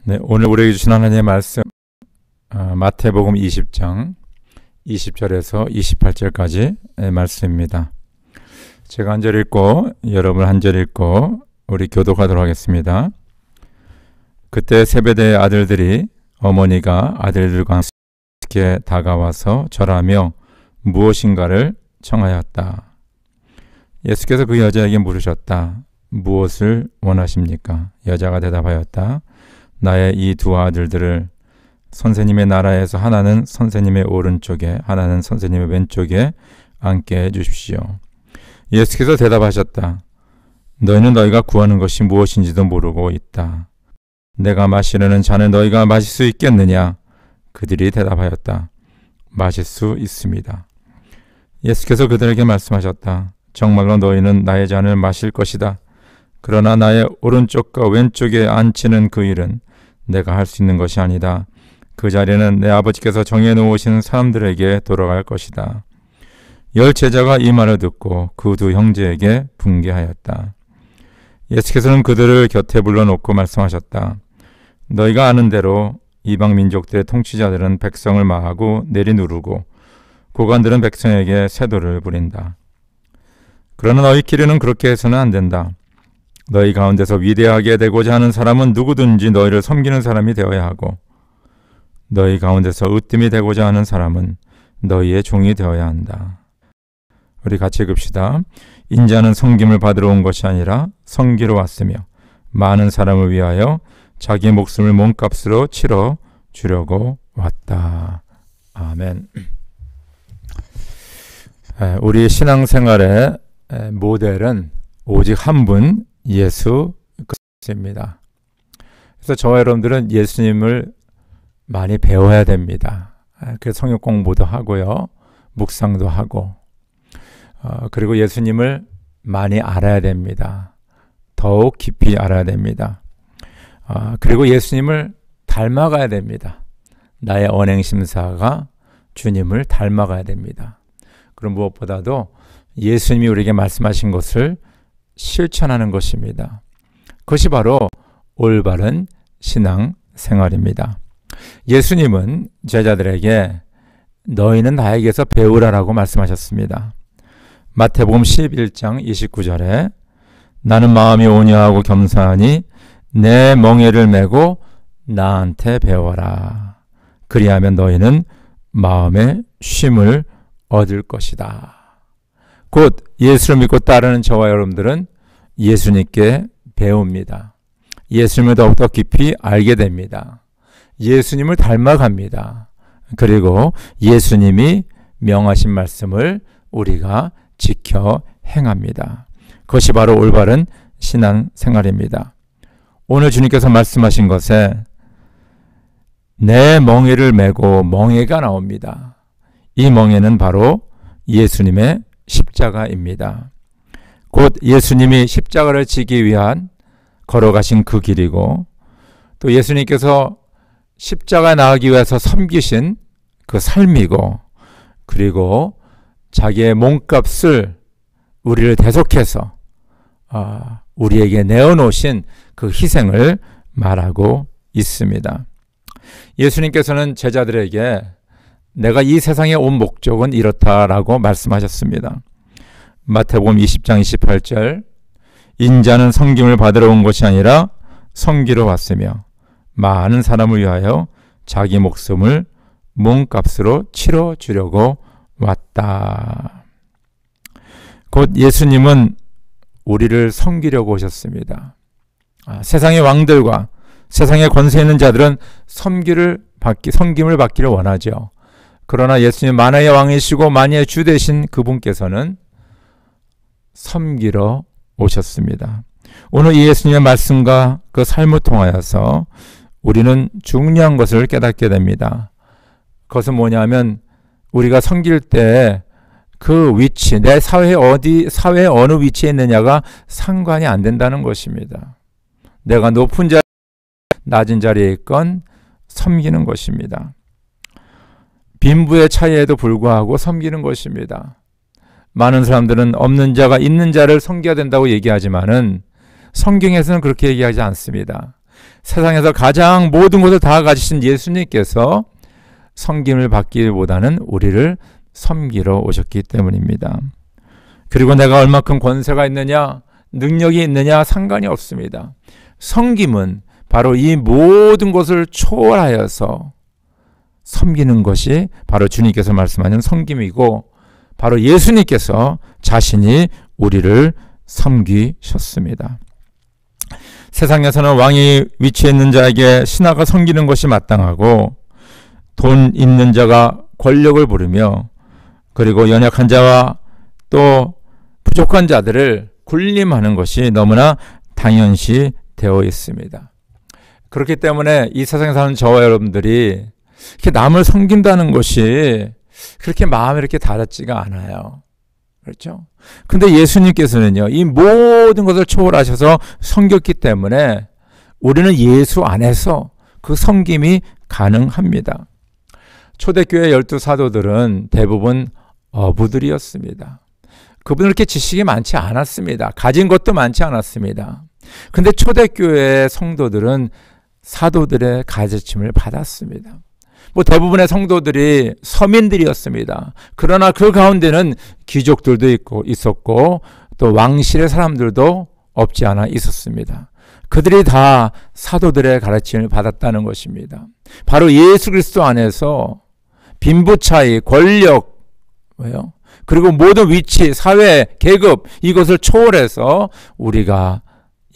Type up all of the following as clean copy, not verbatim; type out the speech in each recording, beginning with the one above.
네, 오늘 우리에게 주신 하나님의 말씀 마태복음 20장 20절에서 28절까지 말씀입니다. 제가 한 절 읽고 여러분 한 절 읽고 우리 교독하도록 하겠습니다. 그때 세베대의 아들들이 어머니가 아들들과 함께 다가와서 절하며 무엇인가를 청하였다. 예수께서 그 여자에게 물으셨다. 무엇을 원하십니까? 여자가 대답하였다. 나의 이 두 아들들을 선생님의 나라에서 하나는 선생님의 오른쪽에 하나는 선생님의 왼쪽에 앉게 해주십시오. 예수께서 대답하셨다. 너희는 너희가 구하는 것이 무엇인지도 모르고 있다. 내가 마시려는 잔을 너희가 마실 수 있겠느냐? 그들이 대답하였다. 마실 수 있습니다. 예수께서 그들에게 말씀하셨다. 정말로 너희는 나의 잔을 마실 것이다. 그러나 나의 오른쪽과 왼쪽에 앉히는 그 일은 내가 할 수 있는 것이 아니다. 그 자리는 내 아버지께서 정해놓으신 사람들에게 돌아갈 것이다. 10 제자가 이 말을 듣고 그 두 형제에게 분개하였다. 예수께서는 그들을 곁에 불러놓고 말씀하셨다. 너희가 아는 대로 이방 민족들의 통치자들은 백성을 마하고 내리누르고 고관들은 백성에게 세도를 부린다. 그러나 너희끼리는 그렇게 해서는 안 된다. 너희 가운데서 위대하게 되고자 하는 사람은 누구든지 너희를 섬기는 사람이 되어야 하고 너희 가운데서 으뜸이 되고자 하는 사람은 너희의 종이 되어야 한다. 우리 같이 읽읍시다. 인자는 섬김을 받으러 온 것이 아니라 섬기러 왔으며 많은 사람을 위하여 자기 목숨을 몸값으로 치러 주려고 왔다. 아멘. 우리 신앙생활의 모델은 오직 한 분 예수 그리스도입니다. 그래서 저와 여러분들은 예수님을 많이 배워야 됩니다. 그래서 성경 공부도 하고요. 묵상도 하고 그리고 예수님을 많이 알아야 됩니다. 더욱 깊이 알아야 됩니다. 그리고 예수님을 닮아가야 됩니다. 나의 언행심사가 주님을 닮아가야 됩니다. 그럼 무엇보다도 예수님이 우리에게 말씀하신 것을 실천하는 것입니다. 그것이 바로 올바른 신앙생활입니다. 예수님은 제자들에게 너희는 나에게서 배우라라고 말씀하셨습니다. 마태복음 11장 29절에 나는 마음이 온유하고 겸손하니 내 멍에를 메고 나한테 배워라. 그리하면 너희는 마음의 쉼을 얻을 것이다. 곧 예수를 믿고 따르는 저와 여러분들은 예수님께 배웁니다. 예수님을 더욱더 깊이 알게 됩니다. 예수님을 닮아갑니다. 그리고 예수님이 명하신 말씀을 우리가 지켜 행합니다. 그것이 바로 올바른 신앙생활입니다. 오늘 주님께서 말씀하신 것에 내 멍에를 메고 멍에가 나옵니다. 이 멍에는 바로 예수님의 십자가입니다. 곧 예수님이 십자가를 지기 위한 걸어가신 그 길이고 또 예수님께서 십자가에 나가기 위해서 섬기신 그 삶이고 그리고 자기의 몸값을 우리를 대속해서 우리에게 내어놓으신 그 희생을 말하고 있습니다. 예수님께서는 제자들에게 내가 이 세상에 온 목적은 이렇다라고 말씀하셨습니다. 마태복음 20장 28절 인자는 섬김을 받으러 온 것이 아니라 섬기러 왔으며 많은 사람을 위하여 자기 목숨을 몸값으로 치러 주려고 왔다. 곧 예수님은 우리를 섬기려고 오셨습니다. 세상의 왕들과 세상에 권세 있는 자들은 섬김을 받기를 원하죠. 그러나 예수님 만화의 왕이시고 만유의 주 되신 그분께서는 섬기러 오셨습니다. 오늘 이 예수님의 말씀과 그 삶을 통하여서 우리는 중요한 것을 깨닫게 됩니다. 그것은 뭐냐면 우리가 섬길 때 그 위치, 내 사회에 어느 위치에 있느냐가 상관이 안 된다는 것입니다. 내가 높은 자리, 낮은 자리에 있건 섬기는 것입니다. 빈부의 차이에도 불구하고 섬기는 것입니다. 많은 사람들은 없는 자가 있는 자를 섬겨야 된다고 얘기하지만은 성경에서는 그렇게 얘기하지 않습니다. 세상에서 가장 모든 것을 다 가지신 예수님께서 섬김을 받기보다는 우리를 섬기러 오셨기 때문입니다. 그리고 내가 얼마큼 권세가 있느냐, 능력이 있느냐 상관이 없습니다. 섬김은 바로 이 모든 것을 초월하여서 섬기는 것이 바로 주님께서 말씀하는 섬김이고, 바로 예수님께서 자신이 우리를 섬기셨습니다. 세상에서는 왕이 위치에 있는 자에게 신하가 섬기는 것이 마땅하고, 돈 있는 자가 권력을 부르며, 그리고 연약한 자와 또 부족한 자들을 군림하는 것이 너무나 당연시 되어 있습니다. 그렇기 때문에 이 세상에 사는 저와 여러분들이 이렇게 남을 섬긴다는 것이 그렇게 마음에 이렇게 닿지가 않아요. 그렇죠? 근데 예수님께서는요, 이 모든 것을 초월하셔서 섬겼기 때문에 우리는 예수 안에서 그 섬김이 가능합니다. 초대교회 12사도들은 대부분 어부들이었습니다. 그분은 그렇게 지식이 많지 않았습니다. 가진 것도 많지 않았습니다. 근데 초대교회 성도들은 사도들의 가르침을 받았습니다. 대부분의 성도들이 서민들이었습니다. 그러나 그 가운데는 귀족들도 있었고 또 왕실의 사람들도 없지 않아 있었습니다. 그들이 다 사도들의 가르침을 받았다는 것입니다. 바로 예수 그리스도 안에서 빈부 차이, 권력, 그리고 모든 위치, 사회, 계급, 이것을 초월해서 우리가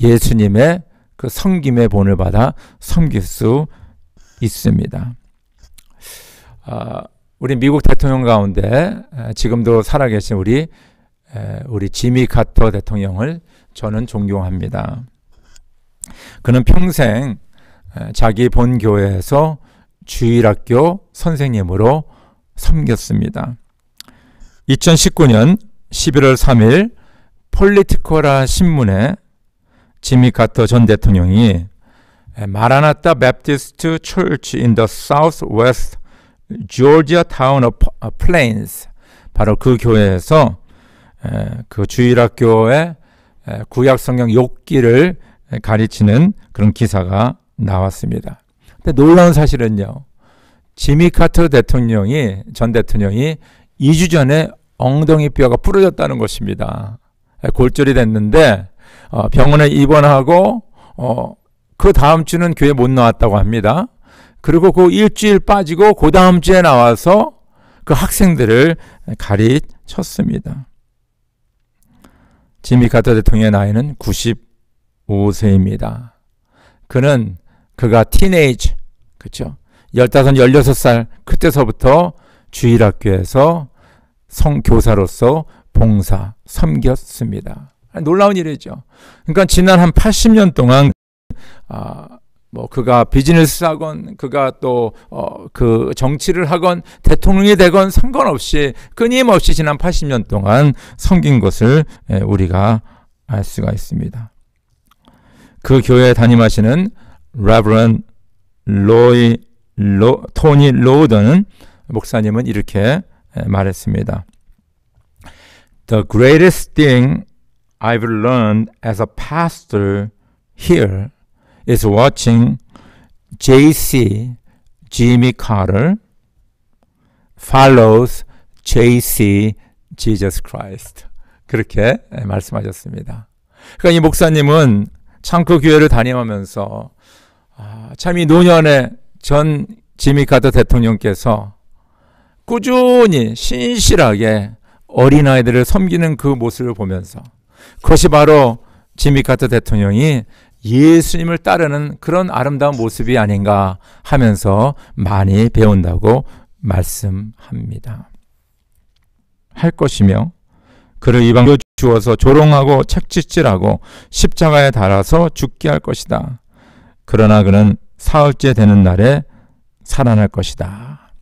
예수님의 그 섬김의 본을 받아 섬길 수 있습니다. 우리 미국 대통령 가운데 지금도 살아계신 우리 지미 카터 대통령을 저는 존경합니다. 그는 평생 자기 본 교회에서 주일학교 선생님으로 섬겼습니다. 2019년 11월 3일 폴리티코라 신문에 지미 카터 전 대통령이 마라나타 베프티스트 처치 in the Southwest Georgia town of Plains, 바로 그 교회에서 그 주일학교의 구약 성경 욥기를 가르치는 그런 기사가 나왔습니다. 근데 놀라운 사실은요, 지미 카터 전 대통령이 2주 전에 엉덩이 뼈가 부러졌다는 것입니다. 골절이 됐는데 병원에 입원하고 그 다음 주는 교회 못 나왔다고 합니다. 그리고 그 일주일 빠지고 그 다음 주에 나와서 그 학생들을 가르쳤습니다. 지미 카터 대통령의 나이는 95세입니다. 그가 티네이지, 그렇죠? 15, 16살 그때서부터 주일학교에서 성교사로서 봉사, 섬겼습니다. 놀라운 일이죠. 그러니까 지난 한 80년 동안 그가 비즈니스 하건, 그가 또 그 정치를 하건, 대통령이 되건 상관없이 끊임없이 지난 80년 동안 섬긴 것을 우리가 알 수가 있습니다. 그 교회에 담임하시는 레버런 토니 로던 목사님은 이렇게 말했습니다. The greatest thing I've learned as a pastor here is watching J.C. Jimmy Carter follows J.C. Jesus Christ. 그렇게 말씀하셨습니다. 그러니까 이 목사님은 참 그 교회를 다니면서 참 이 노년의 전 지미 카터 대통령께서 꾸준히 신실하게 어린아이들을 섬기는 그 모습을 보면서, 그것이 바로 지미 카터 대통령이 예수님을 따르는 그런 아름다운 모습이 아닌가 하면서 많이 배운다고 말씀합니다. 할 것이며 그를 이방으로 주어서 조롱하고 책짓질하고 십자가에 달아서 죽게 할 것이다. 그러나 그는 사흘째 되는 날에 살아날 것이다.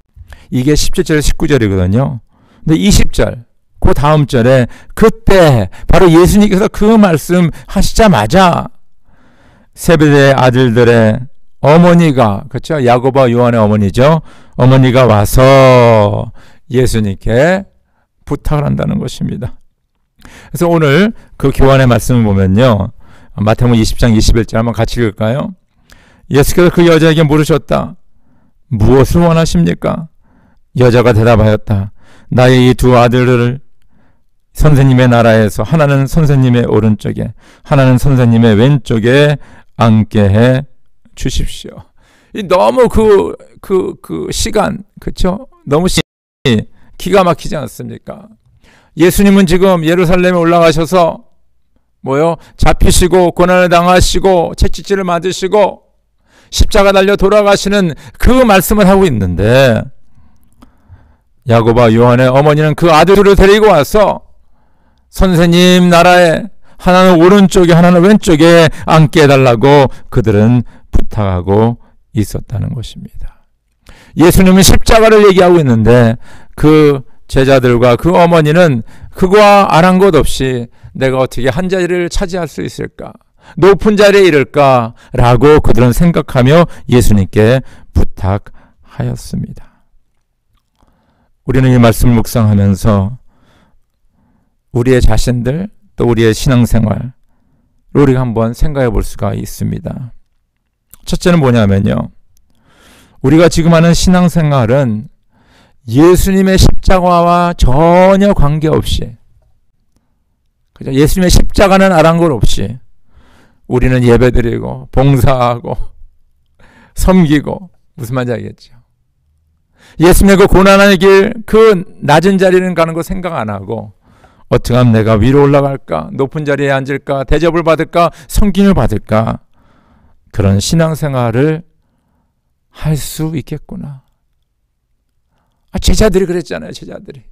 이게 17절 19절이거든요. 근데 20절, 그 다음 절에 그때 바로 예수님께서 그 말씀 하시자마자 세베대의 아들들의 어머니가, 그렇죠? 야고보와 요한의 어머니죠. 어머니가 와서 예수님께 부탁을 한다는 것입니다. 그래서 오늘 그 교환의 말씀을 보면요, 마태복음 20장 21절 한번 같이 읽을까요? 예수께서 그 여자에게 물으셨다. 무엇을 원하십니까? 여자가 대답하였다. 나의 이 두 아들을 선생님의 나라에서 하나는 선생님의 오른쪽에 하나는 선생님의 왼쪽에 앉게 해 주십시오. 너무 그 시간, 그렇죠? 너무 기가 막히지 않습니까? 예수님은 지금 예루살렘에 올라가셔서 잡히시고 고난을 당하시고 채찍질을 맞으시고 십자가 달려 돌아가시는 그 말씀을 하고 있는데, 야고보와 요한의 어머니는 그 아들을 데리고 와서 선생님 나라에 하나는 오른쪽에 하나는 왼쪽에 앉게 해달라고 그들은 부탁하고 있었다는 것입니다. 예수님은 십자가를 얘기하고 있는데 그 제자들과 그 어머니는 그거와 아랑곳 없이 내가 어떻게 한 자리를 차지할 수 있을까, 높은 자리에 이를까 라고 그들은 생각하며 예수님께 부탁하였습니다. 우리는 이 말씀을 묵상하면서 우리의 자신들 또 우리의 신앙생활 우리가 한번 생각해 볼 수가 있습니다. 첫째는 뭐냐면요, 우리가 지금 하는 신앙생활은 예수님의 십자가와 전혀 관계없이, 그죠? 예수님의 십자가는 아랑곳 없이 우리는 예배드리고 봉사하고 섬기고, 무슨 말인지 알겠죠? 예수님의 그 고난의 길, 그 낮은 자리는 가는 거 생각 안 하고 어떻게 하면 내가 위로 올라갈까, 높은 자리에 앉을까, 대접을 받을까, 섬김을 받을까, 그런 신앙생활을 할 수 있겠구나. 제자들이 그랬잖아요. 제자들이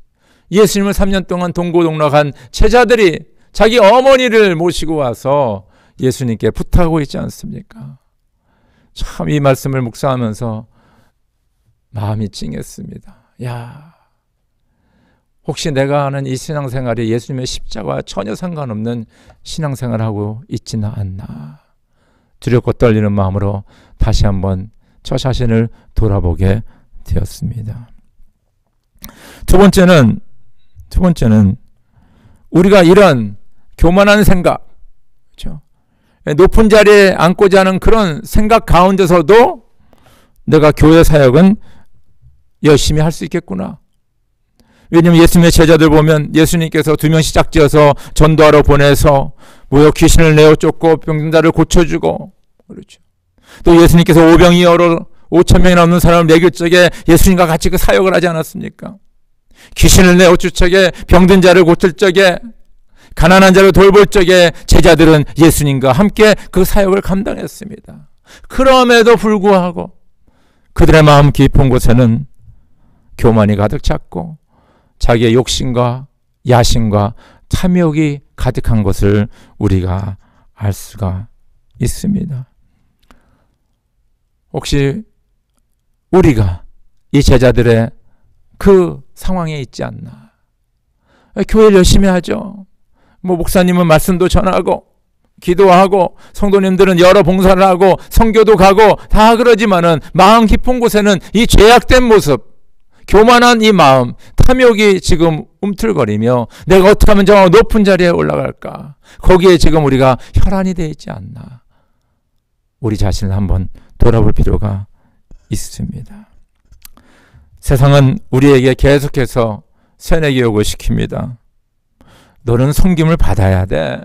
예수님을 3년 동안 동고동락한 제자들이 자기 어머니를 모시고 와서 예수님께 부탁하고 있지 않습니까? 참 이 말씀을 묵상하면서 마음이 찡했습니다. 야, 혹시 내가 하는 이 신앙생활이 예수님의 십자가와 전혀 상관없는 신앙생활을 하고 있지는 않나. 두렵고 떨리는 마음으로 다시 한번 저 자신을 돌아보게 되었습니다. 두 번째는 우리가 이런 교만한 생각, 그렇죠? 높은 자리에 앉고자 하는 그런 생각 가운데서도 내가 교회 사역은 열심히 할 수 있겠구나. 왜냐하면 예수님의 제자들 보면 예수님께서 2명씩 짝지어서 전도하러 보내서 귀신을 내어 쫓고 병든 자를 고쳐주고, 그렇죠. 또 예수님께서 오병이어로 5,000명이 넘는 사람을 먹일 적에 예수님과 같이 그 사역을 하지 않았습니까? 귀신을 내어 쫓을 적에, 병든 자를 고칠 적에, 가난한 자를 돌볼 적에 제자들은 예수님과 함께 그 사역을 감당했습니다. 그럼에도 불구하고 그들의 마음 깊은 곳에는 교만이 가득 찼고 자기의 욕심과 야심과 탐욕이 가득한 것을 우리가 알 수가 있습니다. 혹시 우리가 이 제자들의 그 상황에 있지 않나? 교회를 열심히 하죠. 목사님은 말씀도 전하고 기도하고 성도님들은 여러 봉사를 하고 선교도 가고 다 그러지만은 마음 깊은 곳에는 이 죄악된 모습, 교만한 이 마음, 탐욕이 지금 움틀거리며 내가 어떻게 하면 저 높은 자리에 올라갈까? 거기에 지금 우리가 혈안이 되어 있지 않나? 우리 자신을 한번 돌아볼 필요가 있습니다. 세상은 우리에게 계속해서 새내기욕을 시킵니다. 너는 섬김을 받아야 돼.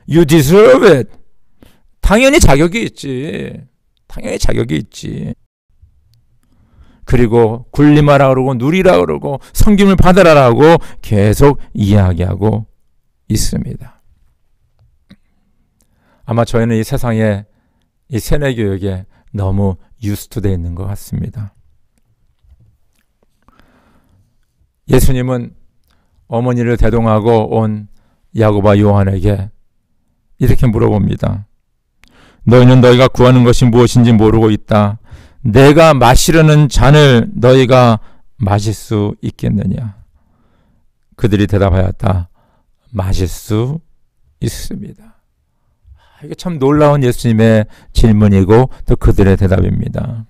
You deserve it. 당연히 자격이 있지. 당연히 자격이 있지. 그리고 굴림하라 그러고 누리라 그러고 섬김을 받으라라고 계속 이야기하고 있습니다. 아마 저희는 이 세상에 이 세뇌교육에 너무 유스트되어 있는 것 같습니다. 예수님은 어머니를 대동하고 온 야고보와 요한에게 이렇게 물어봅니다. 너희는 너희가 구하는 것이 무엇인지 모르고 있다. 내가 마시려는 잔을 너희가 마실 수 있겠느냐? 그들이 대답하였다. 마실 수 있습니다. 이게 참 놀라운 예수님의 질문이고 또 그들의 대답입니다.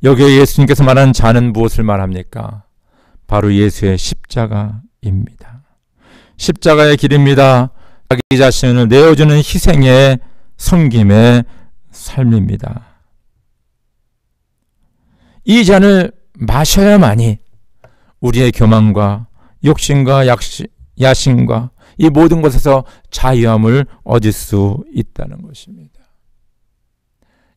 여기에 예수님께서 말하는 잔은 무엇을 말합니까? 바로 예수의 십자가입니다. 십자가의 길입니다. 자기 자신을 내어주는 희생의 섬김의 삶입니다. 이 잔을 마셔야만이 우리의 교만과 욕심과 야심과 이 모든 것에서 자유함을 얻을 수 있다는 것입니다.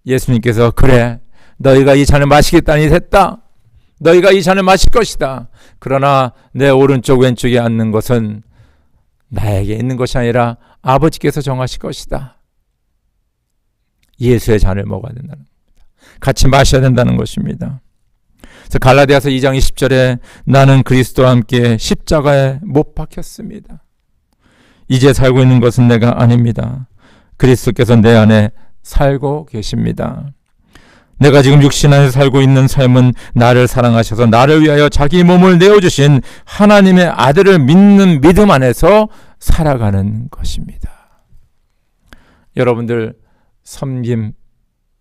예수님께서 그래 너희가 이 잔을 마시겠다니 됐다. 너희가 이 잔을 마실 것이다. 그러나 내 오른쪽 왼쪽에 앉는 것은 나에게 있는 것이 아니라 아버지께서 정하실 것이다. 예수의 잔을 먹어야 된다는 겁니다. 같이 마셔야 된다는 것입니다. 그래서 갈라디아서 2장 20절에 나는 그리스도와 함께 십자가에 못 박혔습니다. 이제 살고 있는 것은 내가 아닙니다. 그리스도께서 내 안에 살고 계십니다. 내가 지금 육신 안에 살고 있는 삶은 나를 사랑하셔서 나를 위하여 자기 몸을 내어주신 하나님의 아들을 믿는 믿음 안에서 살아가는 것입니다. 여러분들 섬김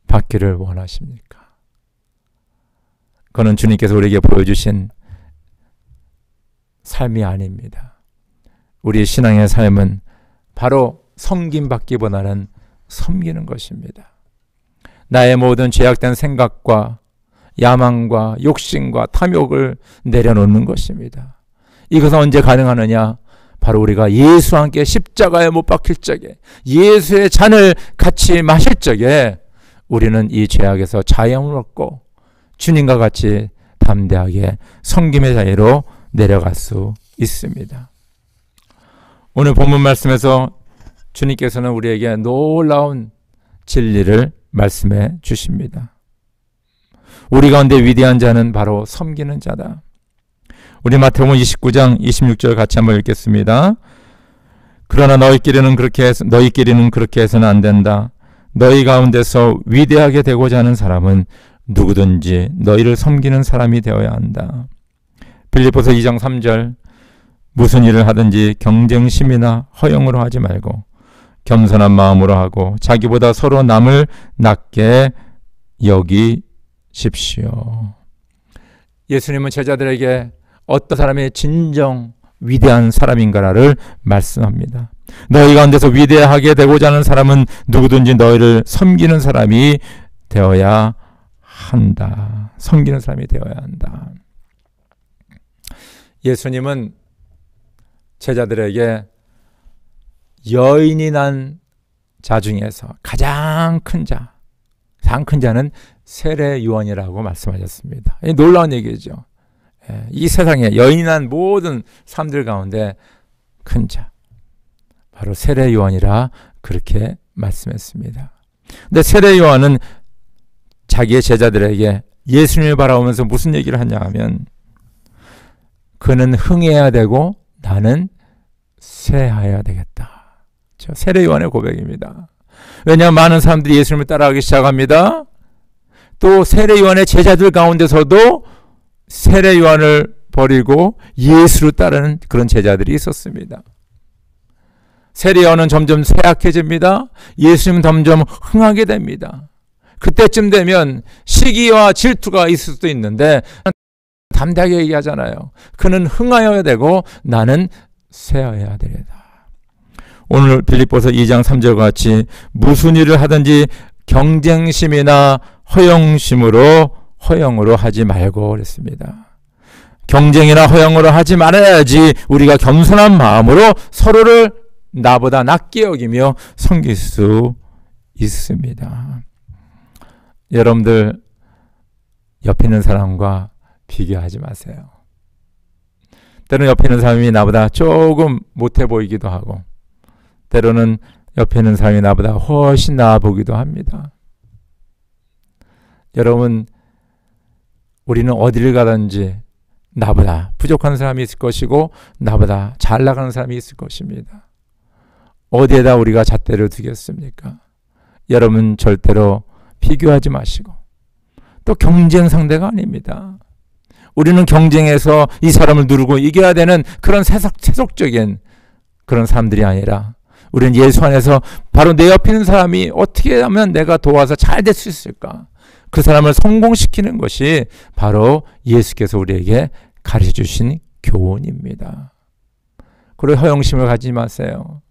받기를 원하십니까? 그건 주님께서 우리에게 보여주신 삶이 아닙니다. 우리 신앙의 삶은 바로 섬김 받기보다는 섬기는 것입니다. 나의 모든 죄악된 생각과 야망과 욕심과 탐욕을 내려놓는 것입니다. 이것은 언제 가능하느냐? 바로 우리가 예수와 함께 십자가에 못 박힐 적에 예수의 잔을 같이 마실 적에 우리는 이 죄악에서 자유함을 얻고 주님과 같이 담대하게 섬김의 자리로 내려갈 수 있습니다. 오늘 본문 말씀에서 주님께서는 우리에게 놀라운 진리를 말씀해 주십니다. 우리 가운데 위대한 자는 바로 섬기는 자다. 우리 마태복음 29장 26절 같이 한번 읽겠습니다. 그러나 너희끼리는 그렇게 해서는 안 된다. 너희 가운데서 위대하게 되고자 하는 사람은 누구든지 너희를 섬기는 사람이 되어야 한다. 빌립보서 2장 3절 무슨 일을 하든지 경쟁심이나 허영으로 하지 말고 겸손한 마음으로 하고 자기보다 서로 남을 낮게 여기십시오. 예수님은 제자들에게 어떤 사람이 진정 위대한 사람인가를 말씀합니다. 너희 가운데서 위대하게 되고자 하는 사람은 누구든지 너희를 섬기는 사람이 되어야 한다. 섬기는 사람이 되어야 한다. 예수님은 제자들에게 여인이 난 자 중에서 가장 큰 자는 세례 요한이라고 말씀하셨습니다. 놀라운 얘기죠. 이 세상에 여인이 난 모든 사람들 가운데 큰 자, 바로 세례 요한이라 그렇게 말씀했습니다. 근데 세례 요한은 자기의 제자들에게 예수님을 바라보면서 무슨 얘기를 하냐 하면 그는 흥해야 되고 나는 쇠하여야 되겠다. 세례 요한의 고백입니다. 왜냐하면 많은 사람들이 예수님을 따라가기 시작합니다. 또 세례 요한의 제자들 가운데서도 세례 요한을 버리고 예수를 따르는 그런 제자들이 있었습니다. 세례 요한은 점점 쇠약해집니다. 예수님은 점점 흥하게 됩니다. 그때쯤 되면 시기와 질투가 있을 수도 있는데 담대하게 얘기하잖아요. 그는 흥하여야 되고 나는 쇠하여야 되리다. 오늘 빌립보서 2장 3절과 같이 무슨 일을 하든지 경쟁심이나 허영으로 하지 말고 그랬습니다. 경쟁이나 허영으로 하지 말아야지 우리가 겸손한 마음으로 서로를 나보다 낮게 여기며 섬길 수 있습니다. 여러분들 옆에 있는 사람과 비교하지 마세요. 때로는 옆에 있는 사람이 나보다 조금 못해 보이기도 하고 때로는 옆에 있는 사람이 나보다 훨씬 나아 보기도 합니다. 여러분, 우리는 어디를 가든지 나보다 부족한 사람이 있을 것이고 나보다 잘 나가는 사람이 있을 것입니다. 어디에다 우리가 잣대를 두겠습니까? 여러분 절대로 비교하지 마시고 또 경쟁 상대가 아닙니다. 우리는 경쟁에서 이 사람을 누르고 이겨야 되는 그런 세속적인 그런 사람들이 아니라 우리는 예수 안에서 바로 내 옆에 있는 사람이 어떻게 하면 내가 도와서 잘 될 수 있을까? 그 사람을 성공시키는 것이 바로 예수께서 우리에게 가르쳐 주신 교훈입니다. 그리고 허영심을 가지지 마세요.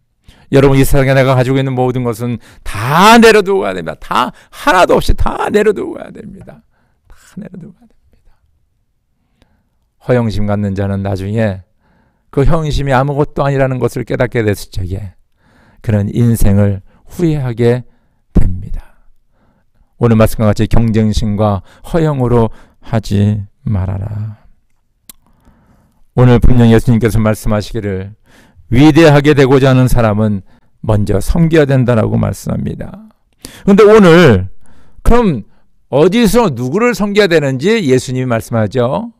여러분, 이 세상에 내가 가지고 있는 모든 것은 다 내려두고 가야 됩니다. 다 하나도 없이 다 내려두고 가야 됩니다. 다 내려두고 가야 됩니다. 허영심 갖는 자는 나중에 그 형심이 아무것도 아니라는 것을 깨닫게 됐을 적에 그런 인생을 후회하게 됩니다. 오늘 말씀과 같이 경쟁심과 허영으로 하지 말아라. 오늘 분명히 예수님께서 말씀하시기를 위대하게 되고자 하는 사람은 먼저 섬겨야 된다라고 말씀합니다. 그런데 오늘 그럼 어디서 누구를 섬겨야 되는지 예수님이 말씀하죠.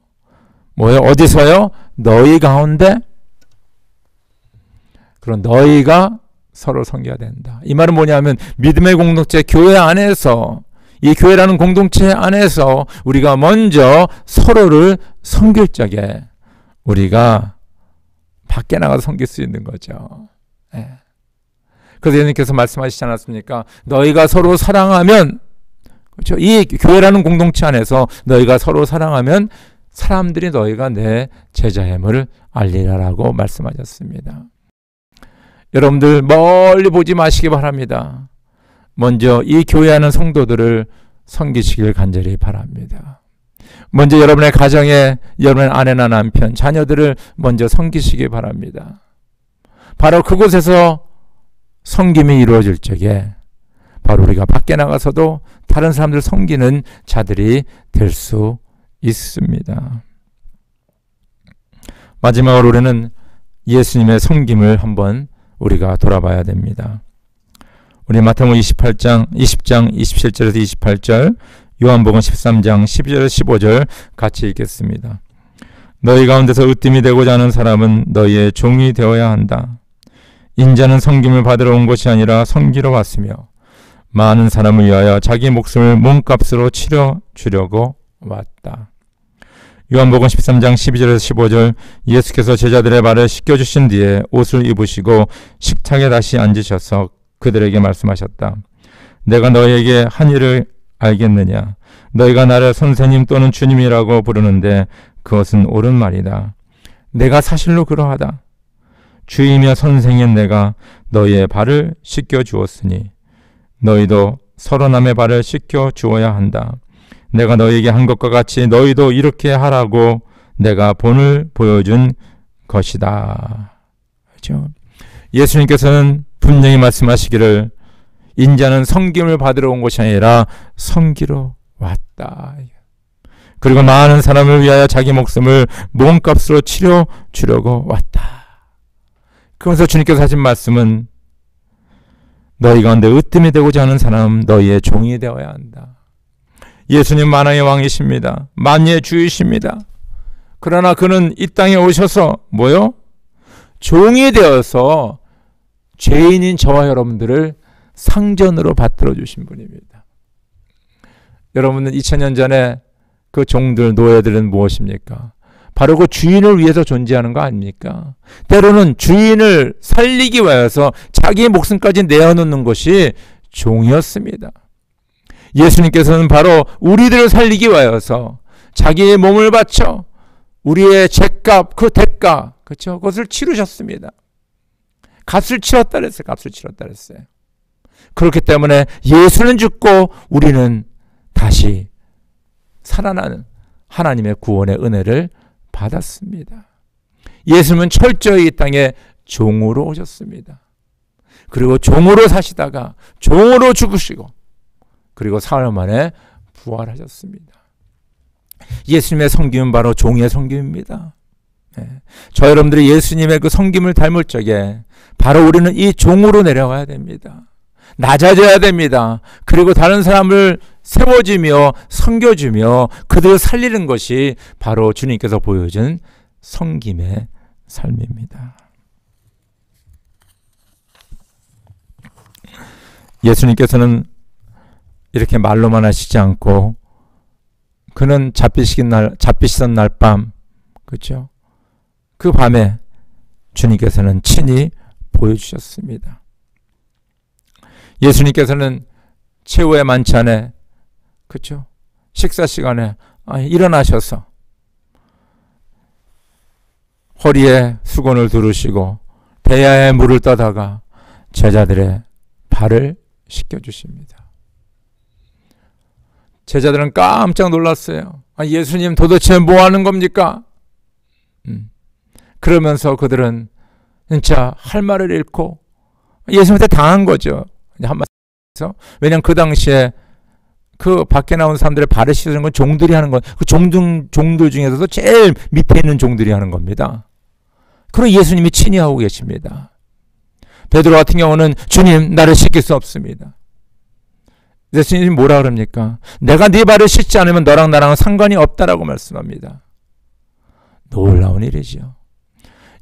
뭐요? 어디서요? 너희 가운데. 그럼 너희가 서로 섬겨야 된다. 이 말은 뭐냐면 믿음의 공동체 교회 안에서, 이 교회라는 공동체 안에서 우리가 먼저 서로를 섬길 적에 우리가 밖에 나가서 섬길 수 있는 거죠. 네. 그래서 예수님께서 말씀하시지 않았습니까? 너희가 서로 사랑하면, 그렇죠? 이 교회라는 공동체 안에서 너희가 서로 사랑하면 사람들이 너희가 내 제자임을 알리라라고 말씀하셨습니다. 여러분들 멀리 보지 마시기 바랍니다. 먼저 이 교회하는 성도들을 섬기시길 간절히 바랍니다. 먼저 여러분의 가정에 여러분의 아내나 남편, 자녀들을 먼저 섬기시기 바랍니다. 바로 그곳에서 섬김이 이루어질 적에 바로 우리가 밖에 나가서도 다른 사람들 섬기는 자들이 될 수 있습니다. 마지막으로 우리는 예수님의 섬김을 한번 우리가 돌아봐야 됩니다. 우리 마태복음 20장 27절에서 28절, 요한복음 13장 12절 15절 같이 읽겠습니다. 너희 가운데서 으뜸이 되고자 하는 사람은 너희의 종이 되어야 한다. 인자는 섬김을 받으러 온 것이 아니라 섬기러 왔으며 많은 사람을 위하여 자기 목숨을 몸값으로 치러 주려고 왔다. 요한복음 13장 12절에서 15절, 예수께서 제자들의 발을 씻겨주신 뒤에 옷을 입으시고 식탁에 다시 앉으셔서 그들에게 말씀하셨다. 내가 너희에게 한 일을 알겠느냐? 너희가 나를 선생님 또는 주님이라고 부르는데 그것은 옳은 말이다. 내가 사실로 그러하다. 주이며 선생인 내가 너희의 발을 씻겨 주었으니 너희도 서로 남의 발을 씻겨 주어야 한다. 내가 너희에게 한 것과 같이 너희도 이렇게 하라고 내가 본을 보여준 것이다. 그렇죠? 예수님께서는 분명히 말씀하시기를 인자는 섬김을 받으러 온 것이 아니라 섬기러 왔다. 그리고 많은 사람을 위하여 자기 목숨을 몸값으로 치러 주려고 왔다. 그러면서 주님께서 하신 말씀은 너희 가운데 으뜸이 되고자 하는 사람은 너희의 종이 되어야 한다. 예수님 만왕의 왕이십니다. 만유의 주이십니다. 그러나 그는 이 땅에 오셔서 뭐요? 종이 되어서 죄인인 저와 여러분들을 상전으로 받들어 주신 분입니다. 여러분은 2000년 전에 그 종들, 노예들은 무엇입니까? 바로 그 주인을 위해서 존재하는 거 아닙니까? 때로는 주인을 살리기 위해서 자기의 목숨까지 내어놓는 것이 종이었습니다. 예수님께서는 바로 우리들을 살리기 위해서 자기의 몸을 바쳐 우리의 죄값, 그 대가, 그렇죠? 그것을 치르셨습니다. 값을 치렀다 그랬어요. 값을 치렀다 그랬어요. 그렇기 때문에 예수는 죽고 우리는 다시 살아나는 하나님의 구원의 은혜를 받았습니다. 예수님은 철저히 이 땅에 종으로 오셨습니다. 그리고 종으로 사시다가 종으로 죽으시고 그리고 사흘 만에 부활하셨습니다. 예수님의 섬김은 바로 종의 섬김입니다. 네. 저 여러분들이 예수님의 그 섬김을 닮을 적에 바로 우리는 이 종으로 내려가야 됩니다. 낮아져야 됩니다. 그리고 다른 사람을 세워주며 섬겨주며 그들을 살리는 것이 바로 주님께서 보여준 섬김의 삶입니다. 예수님께서는 이렇게 말로만 하시지 않고 그는 잡히시던 날 밤, 그렇죠? 그 밤에 주님께서는 친히 보여주셨습니다. 예수님께서는 최후의 만찬에, 그렇죠? 식사 시간에 일어나셔서 허리에 수건을 두르시고 대야에 물을 떠다가 제자들의 발을 씻겨주십니다. 제자들은 깜짝 놀랐어요. 예수님 도대체 뭐 하는 겁니까? 그러면서 그들은 진짜 할 말을 잃고 예수님한테 당한 거죠. 한마디로. 왜냐하면 그 당시에 그 밖에 나온 사람들의 발을 씻는 건 종들이 하는 건, 그 종들 중에서도 제일 밑에 있는 종들이 하는 겁니다. 그리고 예수님이 친히 하고 계십니다. 베드로 같은 경우는 주님, 나를 씻길 수 없습니다. 예수님이 뭐라 그럽니까? 내가 네 발을 씻지 않으면 너랑 나랑은 상관이 없다라고 말씀합니다. 놀라운 일이죠.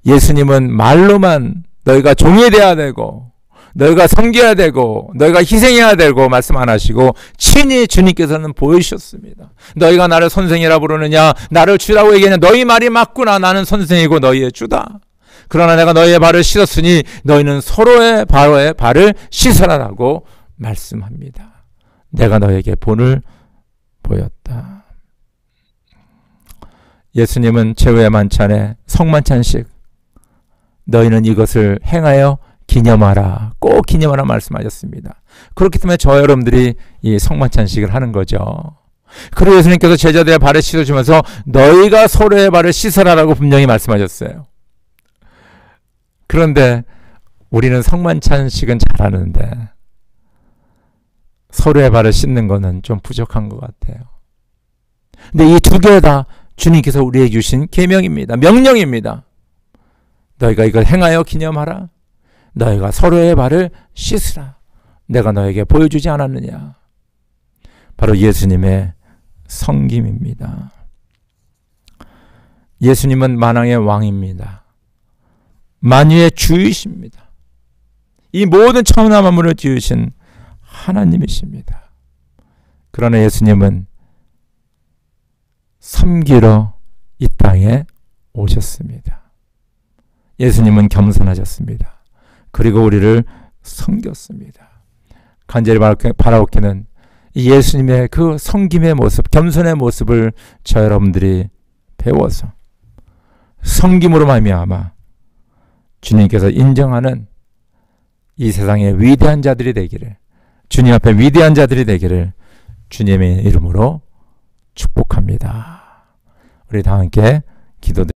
예수님은 말로만 너희가 종이 되어야 되고 너희가 섬겨야 되고 너희가 희생해야 되고 말씀 안 하시고 친히 주님께서는 보여주셨습니다. 너희가 나를 선생이라 부르느냐, 나를 주라고 얘기하냐, 너희 말이 맞구나. 나는 선생이고 너희의 주다. 그러나 내가 너희의 발을 씻었으니 너희는 서로의 발을 씻으라라고 말씀합니다. 내가 너에게 본을 보였다. 예수님은 최후의 만찬에 성만찬식, 너희는 이것을 행하여 기념하라, 꼭 기념하라 말씀하셨습니다. 그렇기 때문에 저 여러분들이 이 성만찬식을 하는 거죠. 그리고 예수님께서 제자들의 발을 씻어주면서 너희가 서로의 발을 씻으라라고 분명히 말씀하셨어요. 그런데 우리는 성만찬식은 잘하는데 서로의 발을 씻는 것은 좀 부족한 것 같아요. 근데 이 두 개 다 주님께서 우리에게 주신 계명입니다. 명령입니다. 너희가 이걸 행하여 기념하라. 너희가 서로의 발을 씻으라. 내가 너에게 보여주지 않았느냐. 바로 예수님의 성김입니다. 예수님은 만왕의 왕입니다. 만유의 주이십니다. 이 모든 천하 만물을 지으신 하나님이십니다. 그러나 예수님은 섬기러 이 땅에 오셨습니다. 예수님은 겸손하셨습니다. 그리고 우리를 섬겼습니다. 간절히 바라옵기는 예수님의 그 섬김의 모습, 겸손의 모습을 저 여러분들이 배워서 섬김으로 말미암아 주님께서 인정하는 이 세상의 위대한 자들이 되기를, 주님 앞에 위대한 자들이 되기를 주님의 이름으로 축복합니다. 우리 다 함께 기도드립니다.